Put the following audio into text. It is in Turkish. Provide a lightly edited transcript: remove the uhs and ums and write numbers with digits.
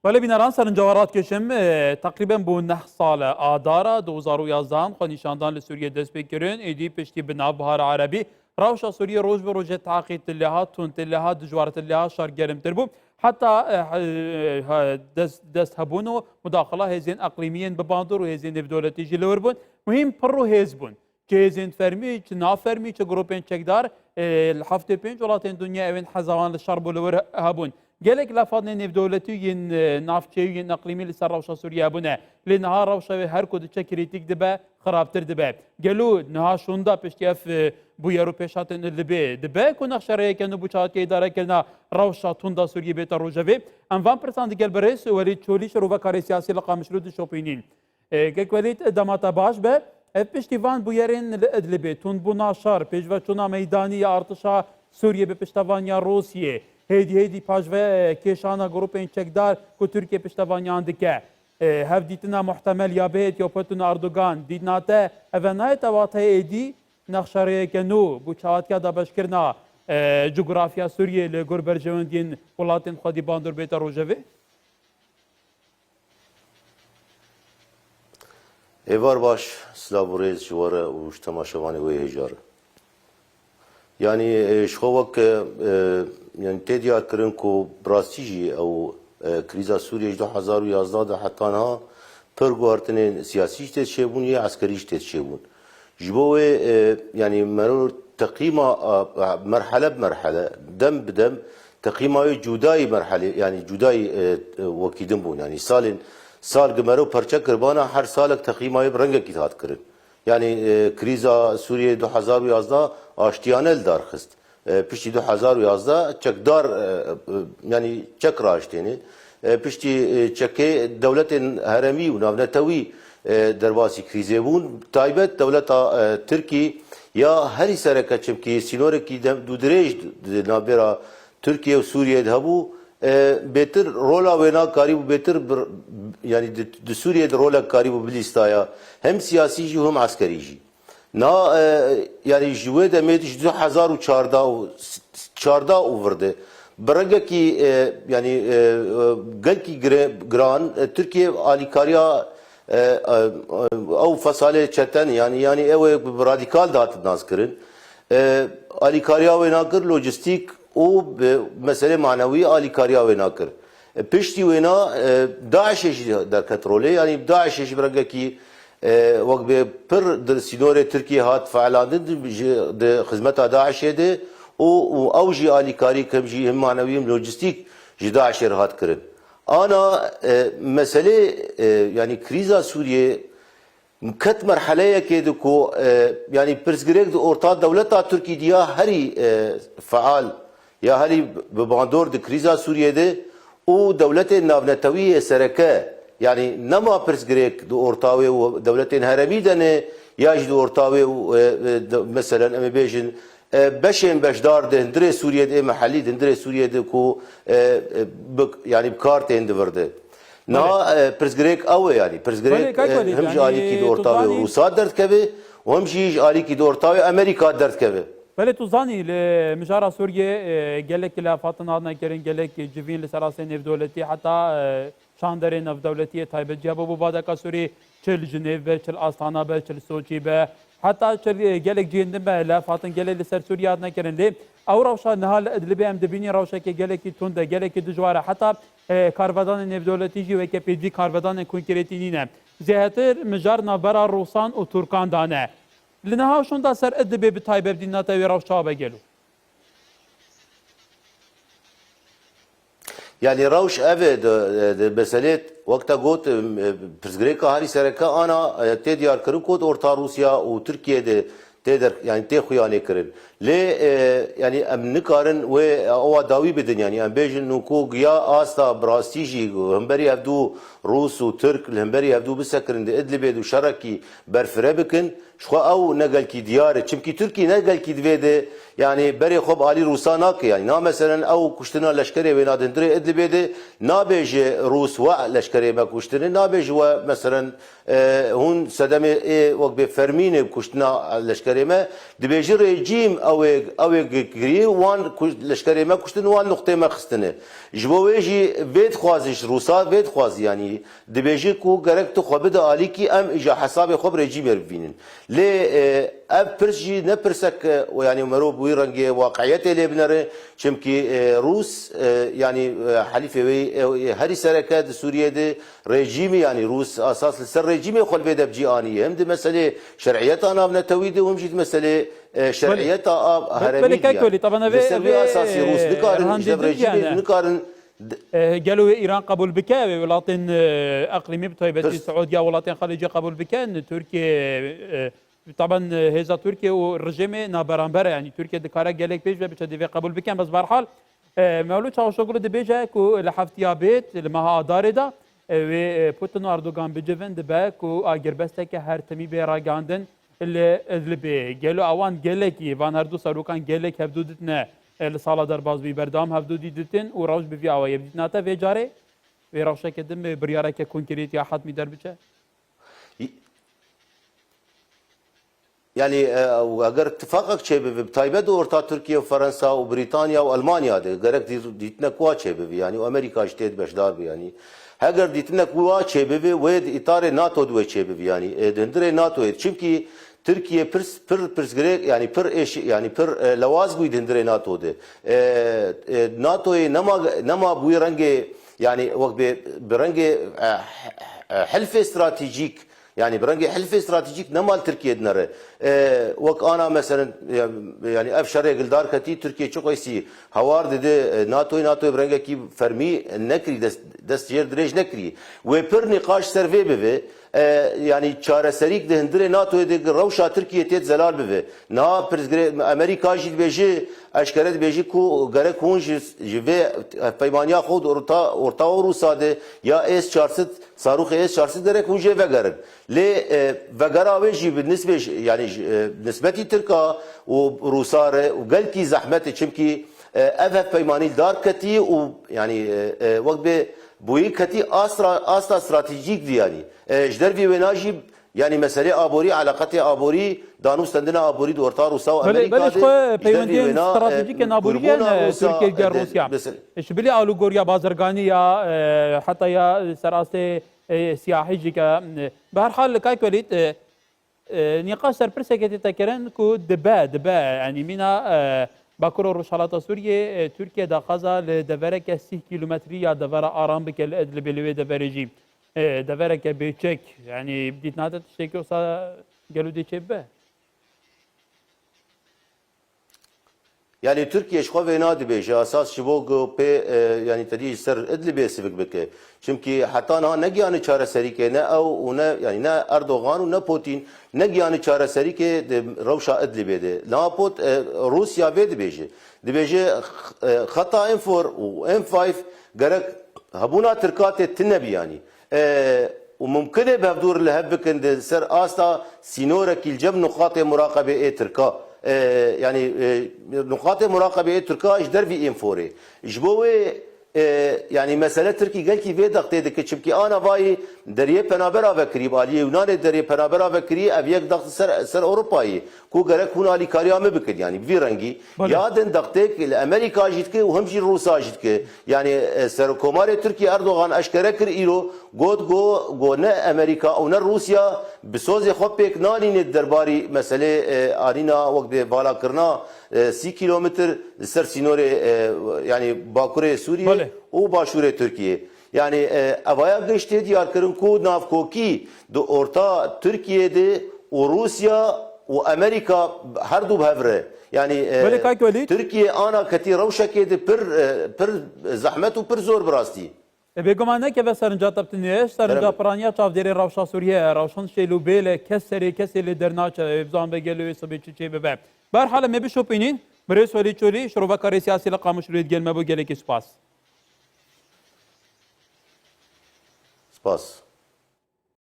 ولی بینران سرنجوارات کشم تقریبا بو 9 سال آدارا 2011 خو نشاندان لسوریه دست بکرین ایدی پشتی بناو بهار عربی روشا سوریه روز به روز تعقید لها تون لها دجوارت لها شار گرم تربو حتی دست هبون و مداخله هزین اقلیمیین بباندور و هزین دولتی جلور بون مهم پرو هزبون که هزین فرمی که نافرمی که گروپین چکدار الهفته پنج ولاتین دنیا اوین حزوان لشرب ولور هبون gelek lafadın ev devleti yin nafçeyi yin aklimi li ser rawşa Suriye bune li niha rawşa her kodu çe kritik dibe xarabtir dibe gelu niha şunda peşkef bu yaro peşatın libe dibe ku naxşareye kenu bu çaat idare kerna rawşa tunda Suriye beta rojavi em van persan digel beres weli çoli şruva kare siyasi laqamışru du şopinin gek velit damata baş be peştivan bu yerin libe tun bu naşar pejva çuna meydani artışa Suriye be peştavanya Rusya هیدی پاجوه کشانا گروپین چکدار که ترکیه پشتوانیان دکه هف دیتنا محتمل یا بیت یا پتون اردوگان دیدناته اونای تواته ایدی نقشاره کنو بو چاوت که دا بشکرنا جغرافیا سوریه لگور برجوندین ولاتین خودی باندور بیت روژوه ایوار باش سلام و ریز جواره و تماشاوانی و هجاره yani şovak yani tediyar kırın ko brastiji او kriza Suriye 2011 da hatta na per guartene siyasi işte şebun ya askeri işte şebun jibo yani merur تقييمه مرحله بمرحله دم بدم تقييمه جداي مرحله يعني جداي وكيدن بون يعني سال جمرو پرچه قربانا هر سالك تقييمه برنگه كيتات كرن yani kriza Suriye 2011 aştiyanel darxist. Pişti 2011 çekdar yani çekra aştini. Pişti çeke devletin heremi u navnetevi derbasi krize bun. Taybet devleta Türkiye ya her sereka çemki sinoreki du direj nabera Türkiye ve Suriye habu beter rola vena karibu beter yani de Suriye'de rola karibu bilistaya hem siyasi hem askeri. Na yani jüve demet 2014 uvrde. Bırakı ki yani gelki gran Türkiye alikariya او fasale çeten yani ev radikal dağıtı nazkırın. Alikariya ve nakır lojistik o mesele manevi alikariya ve nakır. Pişti ve na Daesh der katrole yani Daesh bırakı ki وقت پر در سینور ترکیه هات فعالان ده خدمت داعش ده او جی آلی کاری کم جی هم معنویم لوجستیک جی داعش هات کرن. آنا مسئله yani kriza Suriye kat merhaleye kedi ko yani persgerek de orta devleta Türkiye diye heri faal ya heri bandor de kriza Suriye'de o devletin navnetaviye sereke yani nama persgerek de ortave o devletin heremi de ne yaş de ortave mesela emebejin beşen beşdar de indire Suriye'de mahalli de indire Suriye'de ko yani kart indi verdi. Na persgerek av yani persgerek hem jali ki de ortave Rusya dert keve hem jali ki de ortave Amerika dert keve. Veli tu zani li mijara Suriye gelek ilafatın adına kerin gelek civin li serasen ev devleti hatta شاندرین نف دولتی تایبت جابو بو بادکا سوری چل جنیو به چل آستانا به چل سوچی به حتی چل گلک جیندن به لافاتن گلک لسر سوریه آدنا کرن لی او روشا نهال ادلبی ام دبینی روشا که گلکی تونده گلکی دجواره حتی کارودان نف دولتی جی و که پیدی کارودان کنکریتی نینه زیهتر مجار نبرا روسان و ترکان دانه لنها شوندا سر ادلبی به تایبت دینا تاوی روشا بگلو Yani rawş ev meselet vakta got persgreka hari sereka ana te diyar kırın kod orta Rusya u Türkiye'de teder yani te xuyane kırın. Le yani em nikarın ve ova davi bedin yani em bejin nuku ya asta brastiji hemberi evdu Rus u Türk hemberi evdu bisekrin de edlibe du şaraki berfire bikin şu av negal ki diyar çünkü Türkiye negal ki dvede yani beri xob ali Rusa nak yani na mesela av kuştuna leşkere ve nadindire edlibe de na beje Rus ve leşkere be kuştuna na beje ve mesela hun sedeme vak be fermine kuştuna leşkere لشکری ما دبیجی رژیم او گری وان لشکری ما کشتن وان نقطه ما خستنه جبویجی وید خوازش روسا وید خواز یعنی دبیجی کو گرک تو خبد عالی کی ام اجا حساب خب رژیم بینن لی اب پرسجی نپرسک و یعنی مرو بوی رنگ واقعیت لی بنره چمکی روس yani حلیف وی هری سرکت سوریه ده رژیمی yani روس اساس سر رژیمی خل بده بجیانی هم ده مسئله شرعیت آن ابن تویده و هم جد مسئله شرعیت آب هرمی يعني طبعا سر اساسی روس نکارن جد رژیمی نکارن قالوا ايران قبول بك ولكن اقليمي بتايبتي السعوديه ولكن خليجي قبول بك تركيا طبعا هذا تركيا والرجيم نابرامبر يعني تركيا دكارا قالك بيج بتدي قبول بك بس بهرحال مولود شغل دي بيجا كو لحفتيابيت لما داردا و بوتين واردوغان بجفن دباك و اجربستك هر تمي بيراغاندن اللي بي قالوا اوان قالك فان هردو ساروكان قالك هبدودتنا لسالا درباز بی بردام هفدودی دیتن و روش بی آوایی بدید ناتا و جاره و روشه کدم بریاره که کنکریت یا حتمی در بچه يعني اگر اتفاقك شبه بتايبد ورتا تركيا وفرنسا وبريطانيا والمانيا ده غيرك ديتنا كوا شبه يعني وامريكا اشتيت بشدار يعني اگر ديتنا كوا شبه ويد اطار ناتو دو شبه يعني دندره ناتو çünkü Türkiye pers gerek yani yani lawaz bu dindire NATO de NATO'yu nama bu range yani vakt bir range حلف استراتيجيك يعني برنجي حلف استراتيجيك نمال تركيا دنره وك انا مثلا يعني افشر يقدر كتي تركيا çok ايسي هوار dedi NATO برنجي ki فرمي نكري دست جير دريج نكري وبر نقاش سرفي بي yani çareserik de hindire NATO'ya de ravşa Türkiye tet zelal beve na Amerika jid beji aşkeret beji ku gerek hun jive peymaniya xod orta Rusya de ya S-400 sarux S-400 derek hun jive gerek le vegara ve jib nisbe yani nisbeti Türka و Rusare و gelki zahmet çünkü ev peymani dar kati و yani vakt بوی کتی asla stratejik yani. Jdervi ve najib yani mesele abori alakati abori danus tendina abori dorta Rusya ve Amerika de peymandin stratejik naburiyen Türkiye ger Rusya. Şbili alu gorya bazargani ya hatta ya seraste siyahi ka بهرحال كاي كوليت نقاش سربرسكتي تكرن كو دبا يعني منا باكورو روشالاتا سوريا تركيا دا خزا لدفرك 6 كيلومتري يا دفر ارام بك الادلب اللي دفرجي دفرك بيتشك يعني بديت نادت تشيكو صا قالوا دي تشبه yani Türkiye şko ve nadi beji asas şivog pe yani tadi ser edlibe sivik beke çünkü hatta ne giyani çare serike ne o ne yani ne Erdoğan ne Putin ne giyani çare serike ravşa edlibe de lapot Rusya ve beji beji hata M4 و M5 gerek habuna Türkate tinnebi yani وممكن بهدور لهبك عند سر استا سينورك الجبن نقاط مراقبه تركا yani نقاط مراقبه تركا اجدر في انفوري جبوي yani mesele Türkiye gel ki ve dakte ki çünkü ana vay deriye penabera ve krib ali Yunan deriye penabera ve kri avyek dakt ser Avrupa'yı ku gerek hun ali kariyame bikir yani bir rengi yaden dakte ki Amerika jitke u hem Rusya jitke yani ser komare Türkiye Erdoğan aşkara kir iro go ne Amerika o ne Rusya bisoz xopek nani derbari mesele arina vakt bala kırna 30 kilometre ser sinore yani Bakure Suriye o başure Türkiye yani avaya geçti diyarkırın ku navkoki de orta Türkiye'de o Rusya o Amerika her du bevre yani Türkiye ana kati ravşakede pir zahmet u pir zor brasti بگمانه که سرنجا تبتنیش سرنجا پرانیا چاو دیری روشا سوریه روشان شیلو بیل کسی لیدرناچ ابزان بگلوی سبیچی چی ببه برحال می بشوپینین برای سولی چولی شروع کاری سیاسی لقامش روید گلمه بو گلی که سپاس